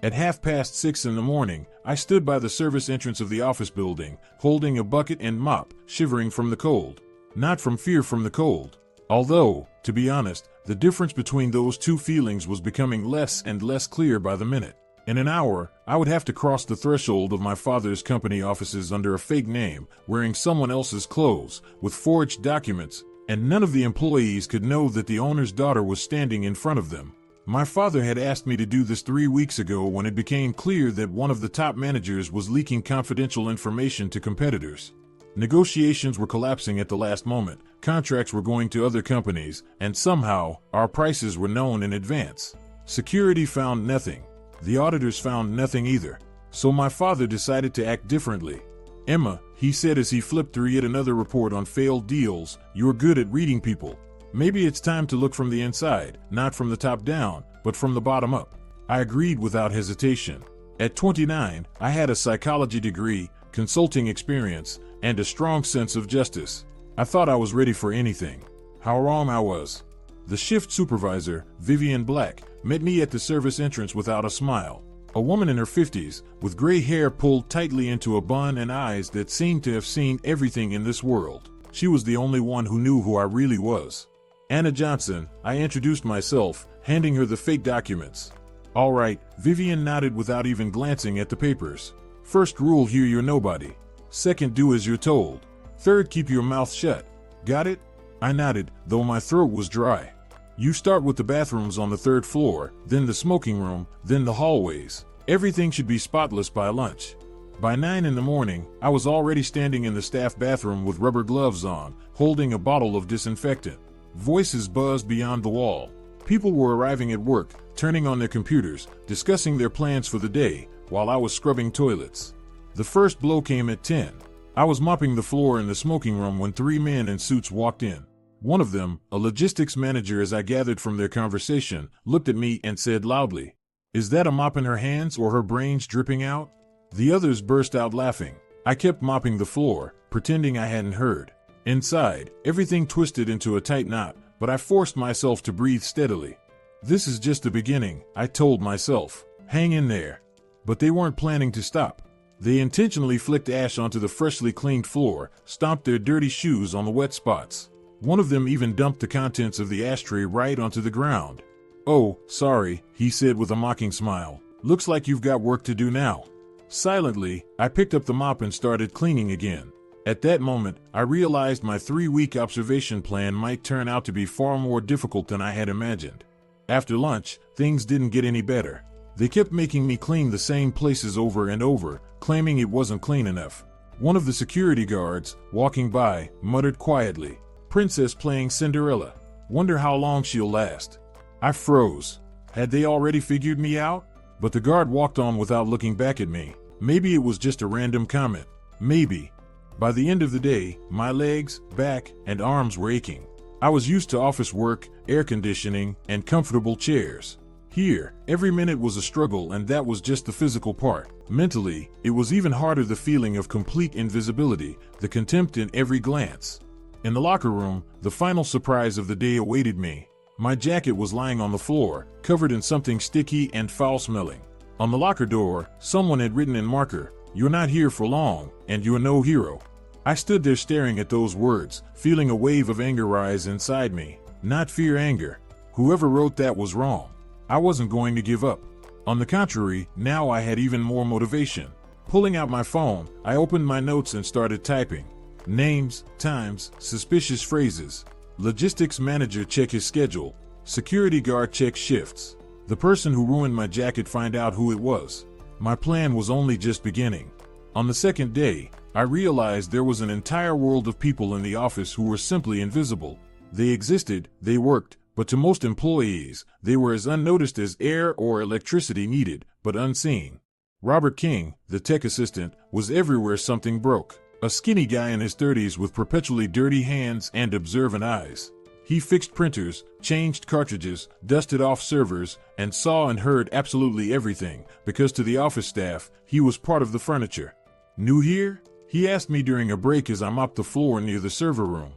At 6:30 in the morning, I stood by the service entrance of the office building, holding a bucket and mop, shivering from the cold. Not from fear from the cold. Although, to be honest, the difference between those two feelings was becoming less and less clear by the minute. In an hour, I would have to cross the threshold of my father's company offices under a fake name, wearing someone else's clothes, with forged documents, and none of the employees could know that the owner's daughter was standing in front of them. My father had asked me to do this 3 weeks ago when it became clear that one of the top managers was leaking confidential information to competitors. Negotiations were collapsing at the last moment, contracts were going to other companies, and somehow, our prices were known in advance. Security found nothing. The auditors found nothing either. So my father decided to act differently. "Emma," he said as he flipped through yet another report on failed deals, "you're good at reading people. Maybe it's time to look from the inside, not from the top down, but from the bottom up." I agreed without hesitation. At 29, I had a psychology degree, consulting experience, and a strong sense of justice. I thought I was ready for anything. How wrong I was. The shift supervisor, Vivian Black, met me at the service entrance without a smile. A woman in her 50s, with gray hair pulled tightly into a bun and eyes that seemed to have seen everything in this world. She was the only one who knew who I really was. "Anna Johnson," I introduced myself, handing her the fake documents. "All right," Vivian nodded without even glancing at the papers. "First rule here, you're nobody. Second, do as you're told. Third, keep your mouth shut. Got it?" I nodded, though my throat was dry. "You start with the bathrooms on the 3rd floor, then the smoking room, then the hallways. Everything should be spotless by lunch." By 9 in the morning, I was already standing in the staff bathroom with rubber gloves on, holding a bottle of disinfectant. Voices buzzed beyond the wall. People were arriving at work, turning on their computers, discussing their plans for the day, while I was scrubbing toilets. The first blow came at 10. I was mopping the floor in the smoking room when 3 men in suits walked in. One of them, a logistics manager as I gathered from their conversation, looked at me and said loudly, "Is that a mop in her hands or her brains dripping out?" The others burst out laughing. I kept mopping the floor, pretending I hadn't heard. Inside, everything twisted into a tight knot, but I forced myself to breathe steadily. "This is just the beginning," I told myself. "Hang in there." But they weren't planning to stop. They intentionally flicked ash onto the freshly cleaned floor, stomped their dirty shoes on the wet spots. One of them even dumped the contents of the ashtray right onto the ground. "Oh, sorry," he said with a mocking smile. "Looks like you've got work to do now." Silently, I picked up the mop and started cleaning again. At that moment, I realized my 3-week observation plan might turn out to be far more difficult than I had imagined. After lunch, things didn't get any better. They kept making me clean the same places over and over, claiming it wasn't clean enough. One of the security guards, walking by, muttered quietly, "Princess playing Cinderella. Wonder how long she'll last." I froze. Had they already figured me out? But the guard walked on without looking back at me. Maybe it was just a random comment. Maybe. By the end of the day, my legs, back, and arms were aching. I was used to office work, air conditioning, and comfortable chairs. Here, every minute was a struggle, and that was just the physical part. Mentally, it was even harder, the feeling of complete invisibility, the contempt in every glance. In the locker room, the final surprise of the day awaited me. My jacket was lying on the floor, covered in something sticky and foul-smelling. On the locker door, someone had written in marker, "You're not here for long, and you're no hero." I stood there staring at those words, feeling a wave of anger rise inside me. Not fear, anger. Whoever wrote that was wrong. I wasn't going to give up. On the contrary, now I had even more motivation. Pulling out my phone, I opened my notes and started typing. Names, times, suspicious phrases. Logistics manager check his schedule. Security guard check shifts. The person who ruined my jacket find out who it was. My plan was only just beginning. On the second day, I realized there was an entire world of people in the office who were simply invisible. They existed, they worked, but to most employees, they were as unnoticed as air or electricity needed, but unseen. Robert King, the tech assistant, was everywhere something broke. A skinny guy in his 30s with perpetually dirty hands and observant eyes. He fixed printers, changed cartridges, dusted off servers, and saw and heard absolutely everything, because to the office staff, he was part of the furniture. "New here?" he asked me during a break as I mopped the floor near the server room.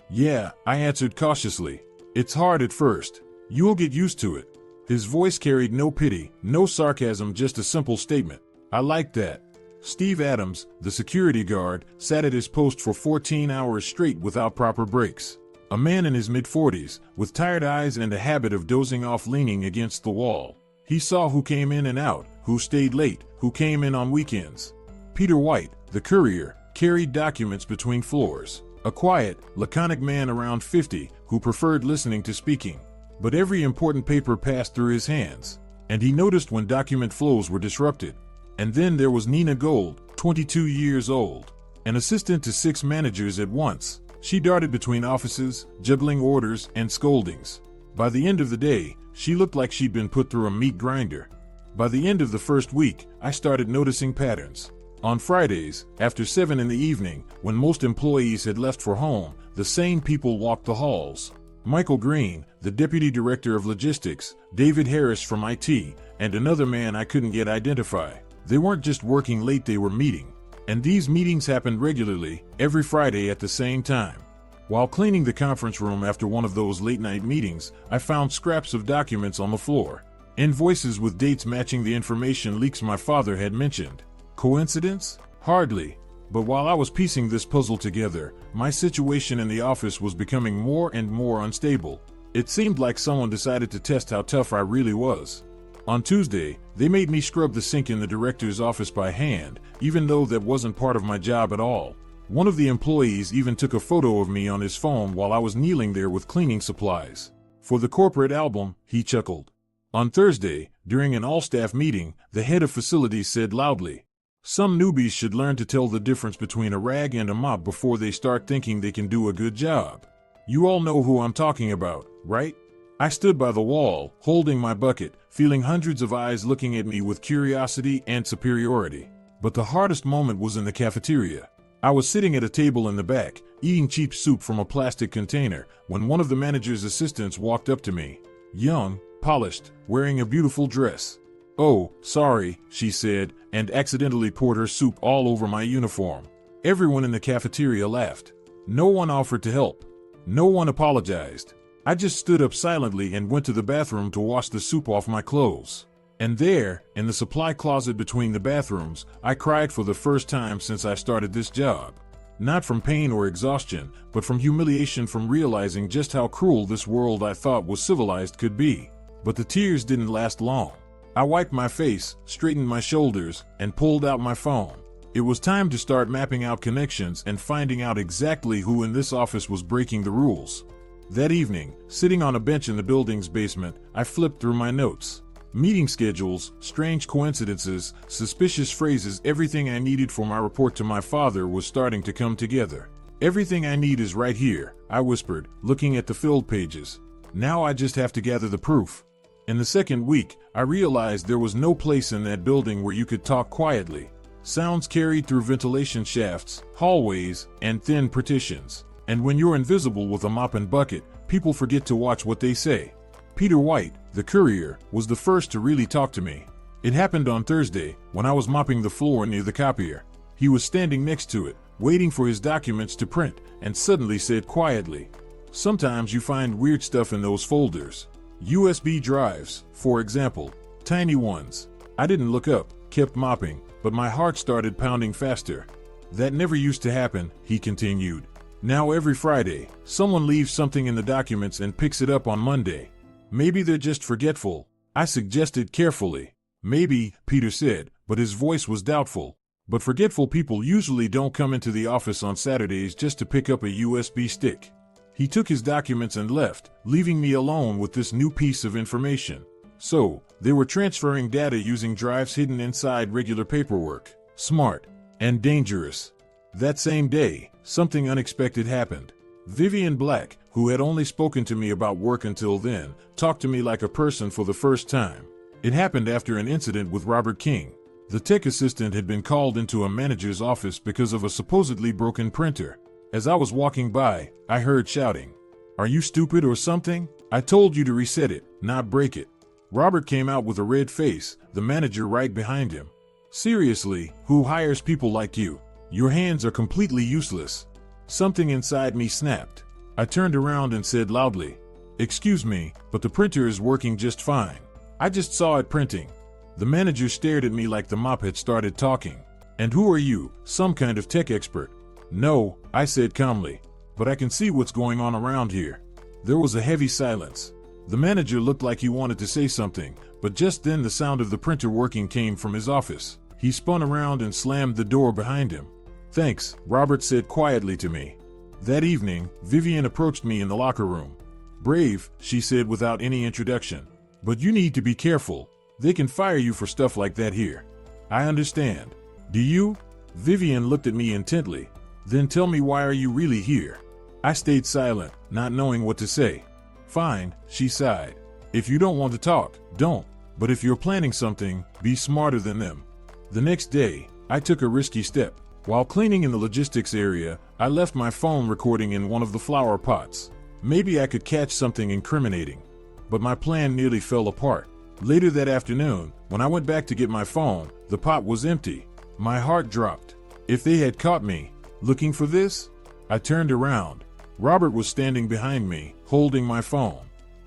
"Yeah," I answered cautiously. "It's hard at first. You'll get used to it." His voice carried no pity, no sarcasm, just a simple statement. I liked that. Steve Adams, the security guard, sat at his post for 14 hours straight without proper breaks. A man in his mid-40s, with tired eyes and a habit of dozing off leaning against the wall. He saw who came in and out, who stayed late, who came in on weekends. Peter White, the courier, carried documents between floors. A quiet, laconic man around 50 who preferred listening to speaking. But every important paper passed through his hands, and he noticed when document flows were disrupted. And then there was Nina Gold, 22 years old, an assistant to 6 managers at once. She darted between offices, juggling orders and scoldings. By the end of the day, she looked like she'd been put through a meat grinder. By the end of the first week, I started noticing patterns. On Fridays, after 7 in the evening, when most employees had left for home, the same people walked the halls. Michael Green, the deputy director of logistics, David Harris from IT, and another man I couldn't yet identify. They weren't just working late, they were meeting. And these meetings happened regularly, every Friday at the same time. While cleaning the conference room after one of those late-night meetings, I found scraps of documents on the floor. Invoices with dates matching the information leaks my father had mentioned. Coincidence? Hardly. But while I was piecing this puzzle together, my situation in the office was becoming more and more unstable. It seemed like someone decided to test how tough I really was. On Tuesday, they made me scrub the sink in the director's office by hand, even though that wasn't part of my job at all. One of the employees even took a photo of me on his phone while I was kneeling there with cleaning supplies. For the corporate album, he chuckled. On Thursday, during an all-staff meeting, the head of facilities said loudly, "Some newbies should learn to tell the difference between a rag and a mop before they start thinking they can do a good job." You all know who I'm talking about, right? I stood by the wall, holding my bucket, feeling hundreds of eyes looking at me with curiosity and superiority. But the hardest moment was in the cafeteria. I was sitting at a table in the back, eating cheap soup from a plastic container, when one of the manager's assistants walked up to me. Young, polished, wearing a beautiful dress. "Oh, sorry," she said, and accidentally poured her soup all over my uniform. Everyone in the cafeteria laughed. No one offered to help. No one apologized. I just stood up silently and went to the bathroom to wash the soup off my clothes. And there, in the supply closet between the bathrooms, I cried for the first time since I started this job. Not from pain or exhaustion, but from humiliation, from realizing just how cruel this world I thought was civilized could be. But the tears didn't last long. I wiped my face, straightened my shoulders, and pulled out my phone. It was time to start mapping out connections and finding out exactly who in this office was breaking the rules. That evening, sitting on a bench in the building's basement, I flipped through my notes. Meeting schedules, strange coincidences, suspicious phrases, everything I needed for my report to my father was starting to come together. "Everything I need is right here," I whispered, looking at the filled pages. "Now I just have to gather the proof." In the second week, I realized there was no place in that building where you could talk quietly. Sounds carried through ventilation shafts, hallways, and thin partitions. And when you're invisible with a mop and bucket, people forget to watch what they say. Peter White, the courier, was the first to really talk to me. It happened on Thursday, when I was mopping the floor near the copier. He was standing next to it, waiting for his documents to print, and suddenly said quietly, "Sometimes you find weird stuff in those folders. USB drives, for example, tiny ones." I didn't look up, kept mopping, but my heart started pounding faster. "That never used to happen," he continued. "Now every Friday, someone leaves something in the documents and picks it up on Monday. Maybe they're just forgetful," I suggested carefully. "Maybe," Peter said, but his voice was doubtful. "But forgetful people usually don't come into the office on Saturdays just to pick up a USB stick." He took his documents and left, leaving me alone with this new piece of information. So, they were transferring data using drives hidden inside regular paperwork. Smart. And dangerous. That same day, something unexpected happened. Vivian Black, who had only spoken to me about work until then, talked to me like a person for the first time. It happened after an incident with Robert King. The tech assistant had been called into a manager's office because of a supposedly broken printer. As I was walking by, I heard shouting, "Are you stupid or something? I told you to reset it, not break it." Robert came out with a red face, the manager right behind him. "Seriously, who hires people like you? Your hands are completely useless." Something inside me snapped. I turned around and said loudly, "Excuse me, but the printer is working just fine." I just saw it printing. The manager stared at me like the mop had started talking. And who are you, some kind of tech expert? No, I said calmly. But I can see what's going on around here. There was a heavy silence. The manager looked like he wanted to say something, but just then the sound of the printer working came from his office. He spun around and slammed the door behind him. Thanks, Robert said quietly to me. That evening, Vivian approached me in the locker room. Brave, she said without any introduction. But you need to be careful. They can fire you for stuff like that here. I understand. Do you? Vivian looked at me intently. Then tell me, why are you really here? I stayed silent, not knowing what to say. Fine, she sighed. If you don't want to talk, don't. But if you're planning something, be smarter than them. The next day, I took a risky step. While cleaning in the logistics area, I left my phone recording in one of the flower pots. Maybe I could catch something incriminating. But my plan nearly fell apart. Later that afternoon, when I went back to get my phone, the pot was empty. My heart dropped. If they had caught me looking for this? I turned around. Robert was standing behind me, holding my phone.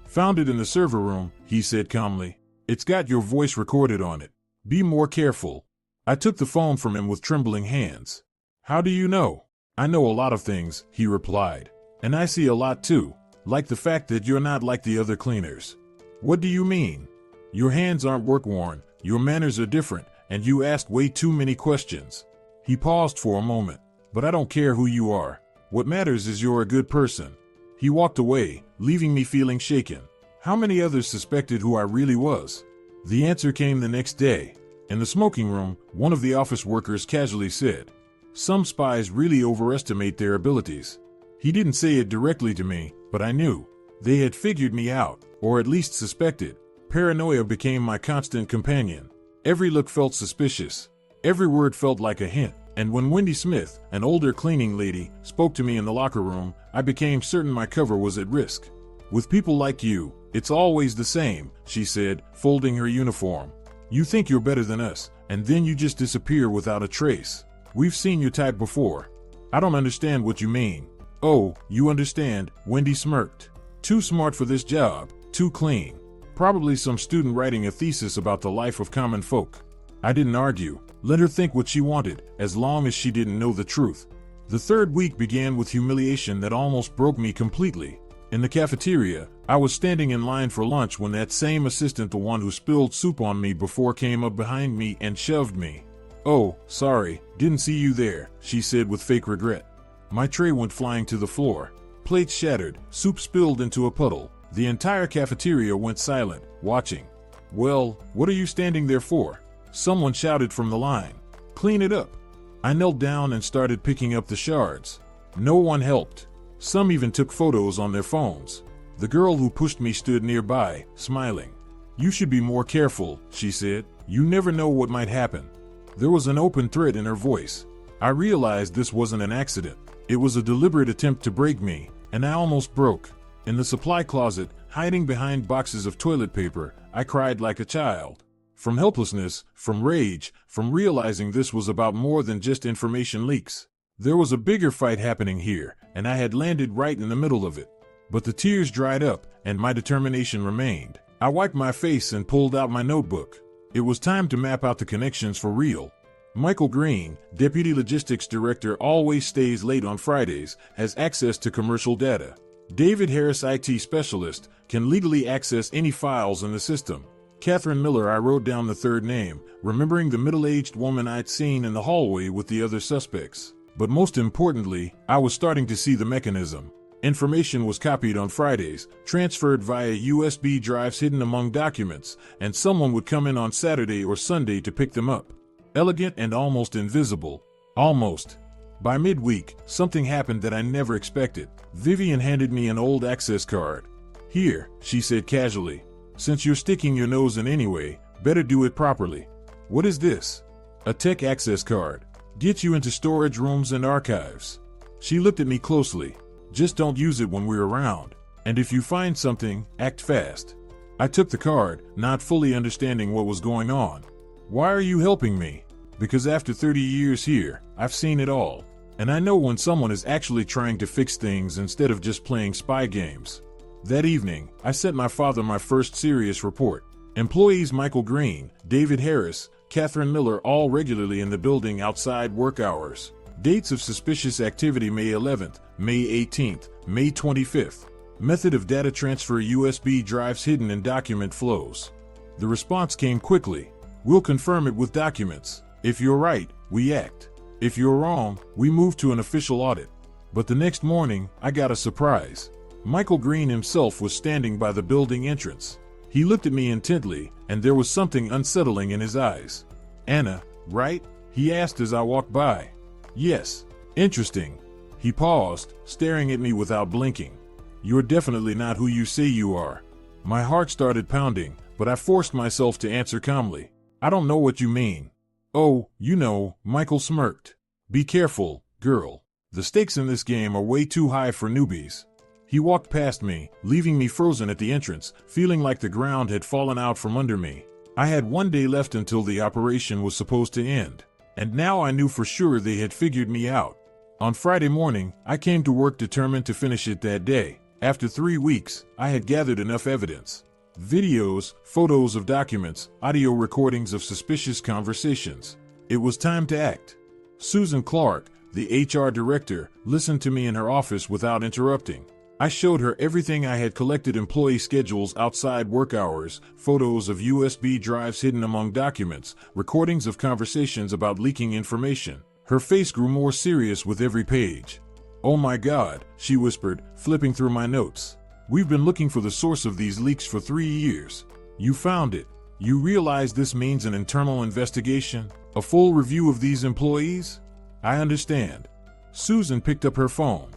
Found it in the server room, he said calmly. It's got your voice recorded on it. Be more careful. I took the phone from him with trembling hands. How do you know? I know a lot of things, he replied. And I see a lot too, like the fact that you're not like the other cleaners. What do you mean? Your hands aren't work-worn, your manners are different, and you ask way too many questions. He paused for a moment. But I don't care who you are. What matters is you're a good person. He walked away, leaving me feeling shaken. How many others suspected who I really was? The answer came the next day. In the smoking room, one of the office workers casually said, "Some spies really overestimate their abilities." He didn't say it directly to me, but I knew. They had figured me out, or at least suspected. Paranoia became my constant companion. Every look felt suspicious. Every word felt like a hint. And when Wendy Smith, an older cleaning lady, spoke to me in the locker room, I became certain my cover was at risk. With people like you, it's always the same, she said, folding her uniform. You think you're better than us, and then you just disappear without a trace. We've seen your type before. I don't understand what you mean. Oh, you understand, Wendy smirked. Too smart for this job, too clean. Probably some student writing a thesis about the life of common folk. I didn't argue. Let her think what she wanted, as long as she didn't know the truth. The third week began with humiliation that almost broke me completely. In the cafeteria, I was standing in line for lunch when that same assistant, the one who spilled soup on me before, came up behind me and shoved me. "Oh, sorry, didn't see you there," she said with fake regret. My tray went flying to the floor. Plates shattered, soup spilled into a puddle. The entire cafeteria went silent, watching. "Well, what are you standing there for?" Someone shouted from the line. "Clean it up." I knelt down and started picking up the shards. No one helped. Some even took photos on their phones. The girl who pushed me stood nearby, smiling. "You should be more careful," she said. "You never know what might happen." There was an open threat in her voice. I realized this wasn't an accident. It was a deliberate attempt to break me, and I almost broke. In the supply closet, hiding behind boxes of toilet paper, I cried like a child. From helplessness, from rage, from realizing this was about more than just information leaks. There was a bigger fight happening here, and I had landed right in the middle of it. But the tears dried up, and my determination remained. I wiped my face and pulled out my notebook. It was time to map out the connections for real. Michael Green, Deputy Logistics Director, always stays late on Fridays, has access to commercial data. David Harris, IT Specialist, can legally access any files in the system. Catherine Miller, I wrote down the third name, remembering the middle-aged woman I'd seen in the hallway with the other suspects. But most importantly, I was starting to see the mechanism. Information was copied on Fridays, transferred via USB drives hidden among documents, and someone would come in on Saturday or Sunday to pick them up. Elegant and almost invisible. Almost. By midweek, something happened that I never expected. Vivian handed me an old access card. "Here," she said casually. "Since you're sticking your nose in anyway, better do it properly." "What is this?" "A tech access card. Gets you into storage rooms and archives." She looked at me closely. "Just don't use it when we're around. And if you find something, act fast." I took the card, not fully understanding what was going on. "Why are you helping me?" "Because after 30 years here, I've seen it all. And I know when someone is actually trying to fix things instead of just playing spy games." That evening, I sent my father my first serious report. Employees Michael Green, David Harris, Catherine Miller all regularly in the building outside work hours. Dates of suspicious activity: May 11th, May 18th, May 25th. Method of data transfer: USB drives hidden in document flows. The response came quickly. We'll confirm it with documents. If you're right, we act. If you're wrong, we move to an official audit. But the next morning, I got a surprise. Michael Green himself was standing by the building entrance. He looked at me intently, and there was something unsettling in his eyes. Anna, right? He asked as I walked by. Yes. Interesting. He paused, staring at me without blinking. You're definitely not who you say you are. My heart started pounding, but I forced myself to answer calmly. I don't know what you mean. Oh, you know, Michael smirked. Be careful, girl. The stakes in this game are way too high for newbies. He walked past me, leaving me frozen at the entrance, feeling like the ground had fallen out from under me. I had one day left until the operation was supposed to end, and now I knew for sure they had figured me out. On Friday morning, I came to work determined to finish it that day. After 3 weeks, I had gathered enough evidence. Videos, photos of documents, audio recordings of suspicious conversations. It was time to act. Susan Clark, the HR director, listened to me in her office without interrupting. I showed her everything I had collected: employee schedules outside work hours, photos of USB drives hidden among documents, recordings of conversations about leaking information. Her face grew more serious with every page. Oh my God, she whispered, flipping through my notes. We've been looking for the source of these leaks for 3 years. You found it. You realize this means an internal investigation? A full review of these employees? I understand. Susan picked up her phone.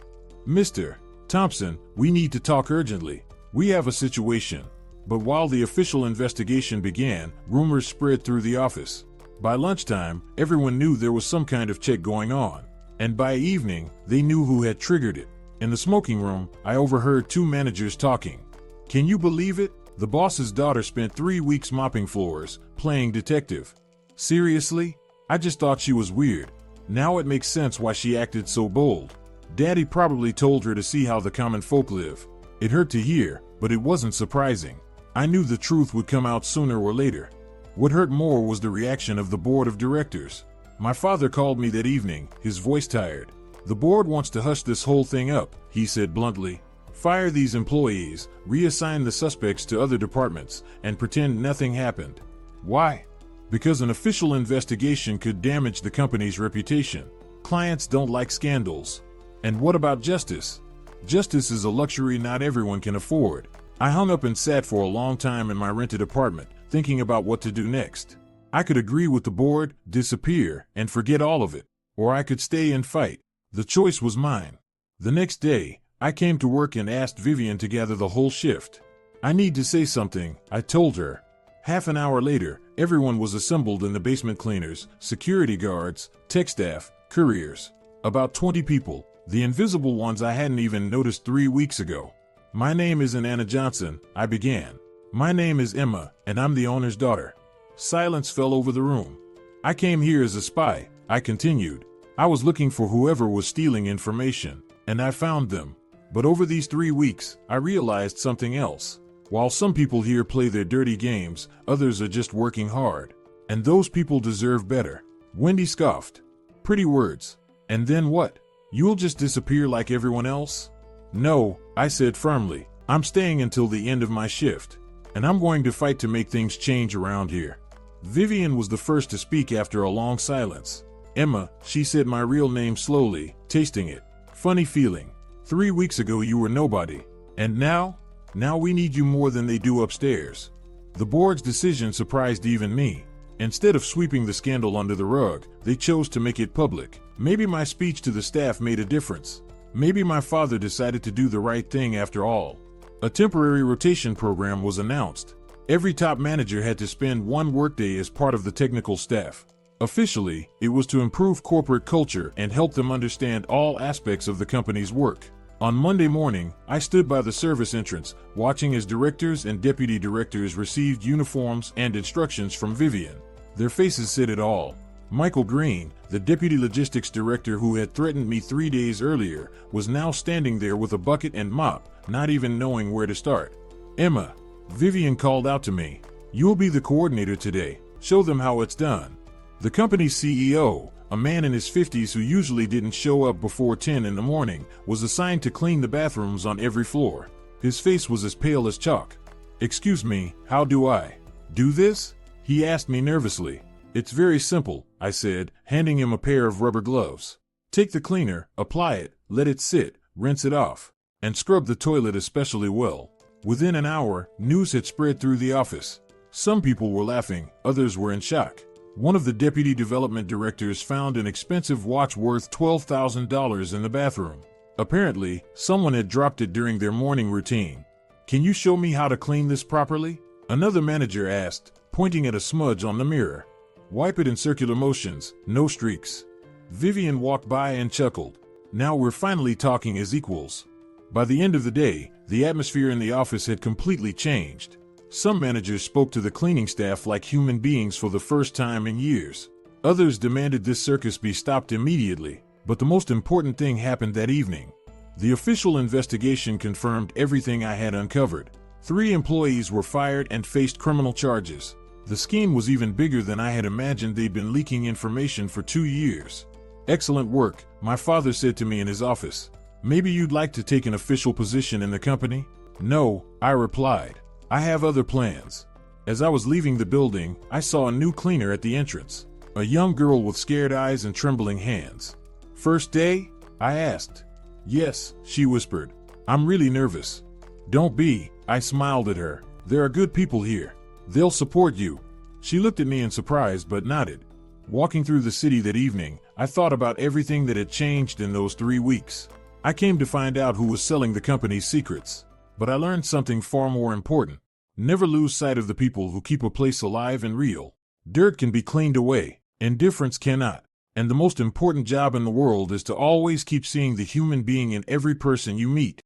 Mr. Thompson, we need to talk urgently. We have a situation. But while the official investigation began, rumors spread through the office. By lunchtime, everyone knew there was some kind of check going on. And by evening, they knew who had triggered it. In the smoking room, I overheard 2 managers talking. Can you believe it? The boss's daughter spent 3 weeks mopping floors, playing detective. Seriously? I just thought she was weird. Now it makes sense why she acted so bold. Daddy probably told her to see how the common folk live. It hurt to hear, but it wasn't surprising. I knew the truth would come out sooner or later. What hurt more was the reaction of the board of directors. My father called me that evening, his voice tired. The board wants to hush this whole thing up, he said bluntly. Fire these employees, reassign the suspects to other departments, and pretend nothing happened. Why? Because an official investigation could damage the company's reputation. Clients don't like scandals. And what about justice? Justice is a luxury not everyone can afford. I hung up and sat for a long time in my rented apartment, thinking about what to do next. I could agree with the board, disappear, and forget all of it. Or I could stay and fight. The choice was mine. The next day, I came to work and asked Vivian to gather the whole shift. I need to say something, I told her. Half an hour later, everyone was assembled in the basement: cleaners, security guards, tech staff, couriers. About 20 people, the invisible ones I hadn't even noticed 3 weeks ago. My name isn't Anna Johnson, I began. My name is Emma, and I'm the owner's daughter. Silence fell over the room. I came here as a spy, I continued. I was looking for whoever was stealing information, and I found them. But over these 3 weeks, I realized something else. While some people here play their dirty games, others are just working hard. And those people deserve better. Wendy scoffed. Pretty words. And then what? You'll just disappear like everyone else? No, I said firmly. I'm staying until the end of my shift. And I'm going to fight to make things change around here. Vivian was the first to speak after a long silence. Emma, she said my real name slowly, tasting it. Funny feeling. 3 weeks ago you were nobody. And now? Now we need you more than they do upstairs. The board's decision surprised even me. Instead of sweeping the scandal under the rug, they chose to make it public. Maybe my speech to the staff made a difference. Maybe my father decided to do the right thing after all. A temporary rotation program was announced. Every top manager had to spend 1 workday as part of the technical staff. Officially, it was to improve corporate culture and help them understand all aspects of the company's work. On Monday morning, I stood by the service entrance, watching as directors and deputy directors received uniforms and instructions from Vivian. Their faces said it all. Michael Green, the deputy logistics director who had threatened me 3 days earlier, was now standing there with a bucket and mop, not even knowing where to start. Emma, Vivian called out to me. You'll be the coordinator today. Show them how it's done." The company's CEO, a man in his 50s who usually didn't show up before 10 in the morning, was assigned to clean the bathrooms on every floor. His face was as pale as chalk. "Excuse me, how do I do this?" he asked me nervously. "It's very simple," I said, handing him a pair of rubber gloves. "Take the cleaner, apply it, let it sit, rinse it off, and scrub the toilet especially well." Within an hour, news had spread through the office. Some people were laughing, others were in shock. One of the deputy development directors found an expensive watch worth $12,000 in the bathroom. Apparently, someone had dropped it during their morning routine. "Can you show me how to clean this properly?" another manager asked, pointing at a smudge on the mirror. "Wipe it in circular motions, no streaks." Vivian walked by and chuckled. "Now we're finally talking as equals." By the end of the day, the atmosphere in the office had completely changed. Some managers spoke to the cleaning staff like human beings for the first time in years. Others demanded this circus be stopped immediately. But the most important thing happened that evening. The official investigation confirmed everything I had uncovered. 3 employees were fired and faced criminal charges. The scheme was even bigger than I had imagined. They'd been leaking information for 2 years. "Excellent work," my father said to me in his office. "Maybe you'd like to take an official position in the company?" "No," I replied. "I have other plans." As I was leaving the building, I saw a new cleaner at the entrance. A young girl with scared eyes and trembling hands. "First day?" I asked. "Yes," she whispered. "I'm really nervous." "Don't be," I smiled at her. "There are good people here. They'll support you." She looked at me in surprise but nodded. Walking through the city that evening, I thought about everything that had changed in those 3 weeks. I came to find out who was selling the company's secrets. But I learned something far more important. Never lose sight of the people who keep a place alive and real. Dirt can be cleaned away. Indifference cannot. And the most important job in the world is to always keep seeing the human being in every person you meet.